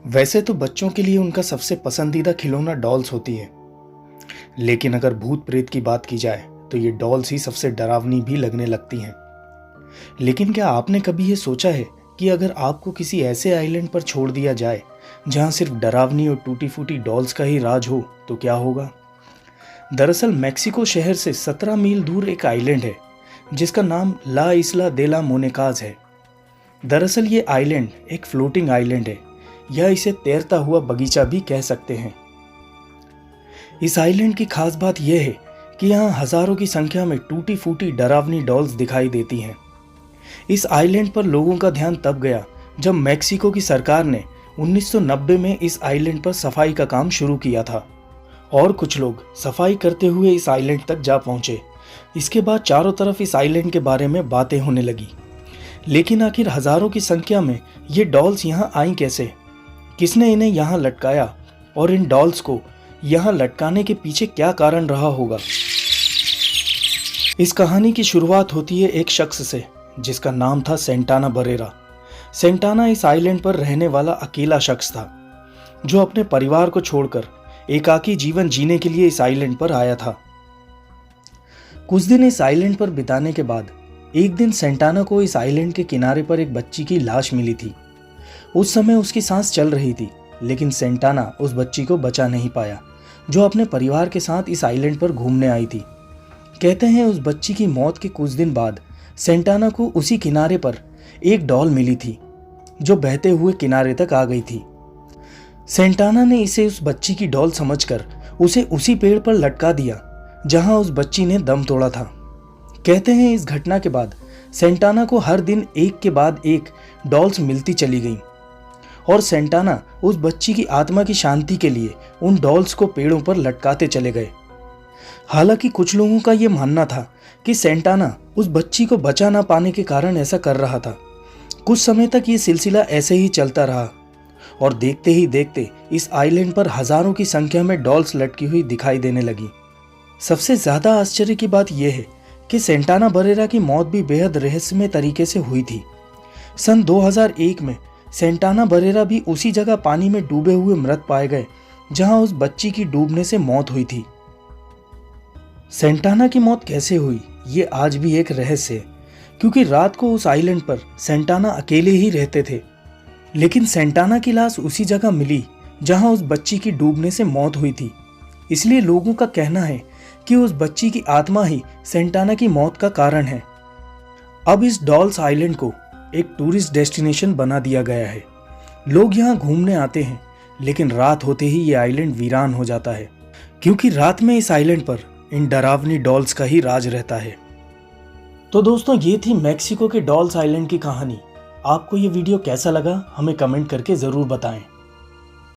वैसे तो बच्चों के लिए उनका सबसे पसंदीदा खिलौना डॉल्स होती है, लेकिन अगर भूत प्रेत की बात की जाए तो ये डॉल्स ही सबसे डरावनी भी लगने लगती हैं। लेकिन क्या आपने कभी ये सोचा है कि अगर आपको किसी ऐसे आइलैंड पर छोड़ दिया जाए जहां सिर्फ डरावनी और टूटी फूटी डॉल्स का ही राज हो तो क्या होगा? दरअसल मैक्सिको शहर से 17 मील दूर एक आइलैंड है जिसका नाम ला इस्ला दे ला मोनेकाज है। दरअसल ये आइलैंड एक फ्लोटिंग आइलैंड है, या इसे तैरता हुआ बगीचा भी कह सकते हैं। इस आइलैंड की खास बात यह है कि यहाँ हजारों की संख्या में टूटी फूटी डरावनी डॉल्स दिखाई देती हैं। इस आइलैंड पर लोगों का ध्यान तब गया जब मैक्सिको की सरकार ने 1990 में इस आइलैंड पर सफाई का काम शुरू किया था, और कुछ लोग सफाई करते हुए इस आइलैंड तक जा पहुंचे। इसके बाद चारों तरफ इस आइलैंड के बारे में बातें होने लगी। लेकिन आखिर हजारों की संख्या में ये डॉल्स यहाँ आई कैसे? किसने इन्हें यहाँ लटकाया, और इन डॉल्स को यहाँ लटकाने के पीछे क्या कारण रहा होगा? इस कहानी की शुरुआत होती है एक शख्स से जिसका नाम था सेंटाना बरेरा। सेंटाना इस आइलैंड पर रहने वाला अकेला शख्स था जो अपने परिवार को छोड़कर एकाकी जीवन जीने के लिए इस आइलैंड पर आया था। कुछ दिन इस आइलैंड पर बिताने के बाद एक दिन सेंटाना को इस आइलैंड के किनारे पर एक बच्ची की लाश मिली थी। उस समय उसकी सांस चल रही थी, लेकिन सेंटाना उस बच्ची को बचा नहीं पाया जो अपने परिवार के साथ इस आइलैंड पर घूमने आई थी। कहते हैं उस बच्ची की मौत के कुछ दिन बाद सेंटाना को उसी किनारे पर एक डॉल मिली थी जो बहते हुए किनारे तक आ गई थी। सेंटाना ने इसे उस बच्ची की डॉल समझकर उसे उसी पेड़ पर लटका दिया जहां उस बच्ची ने दम तोड़ा था। कहते हैं इस घटना के बाद सेंटाना को हर दिन एक के बाद एक डॉल्स मिलती चली गईं, और सेंटाना उस बच्ची की आत्मा की शांति के लिए उन डॉल्स को पेड़ों पर लटकाते चले गए। हालांकि कुछ लोगों का यह मानना था कि सेंटाना उस बच्ची को बचा ना पाने के कारण ऐसा कर रहा था। कुछ समय तक ये सिलसिला ऐसे ही चलता रहा, और देखते ही देखते इस आइलैंड पर हजारों की संख्या में डॉल्स लटकी हुई दिखाई देने लगी। सबसे ज्यादा आश्चर्य की बात यह है कि सेंटाना बरेरा की मौत भी बेहद रहस्यमय तरीके से हुई थी। सन 2001 में सेंटाना बरेरा भी उसी जगह पानी में डूबे हुए मृत पाए गए जहां उस बच्ची की डूबने से मौत हुई थी। सेंटाना की मौत कैसे हुई ये आज भी एक रहस्य है, क्योंकि रात को उस आइलैंड पर सेंटाना अकेले ही रहते थे। लेकिन सेंटाना की लाश उसी जगह मिली जहां उस बच्ची की डूबने से मौत हुई थी। इसलिए लोगों का कहना है कि उस बच्ची की आत्मा ही सेंटाना की मौत का कारण है। अब इस डॉल्स आइलैंड को एक टूरिस्ट डेस्टिनेशन बना दिया गया है। लोग यहाँ घूमने आते हैं, लेकिन रात होते ही ये आइलैंड वीरान हो जाता है, क्योंकि रात में इस आइलैंड पर इन डरावनी डॉल्स का ही राज रहता है। तो दोस्तों, ये थी मैक्सिको के डॉल्स आइलैंड की कहानी। आपको ये वीडियो कैसा लगा हमें कमेंट करके ज़रूर बताएं।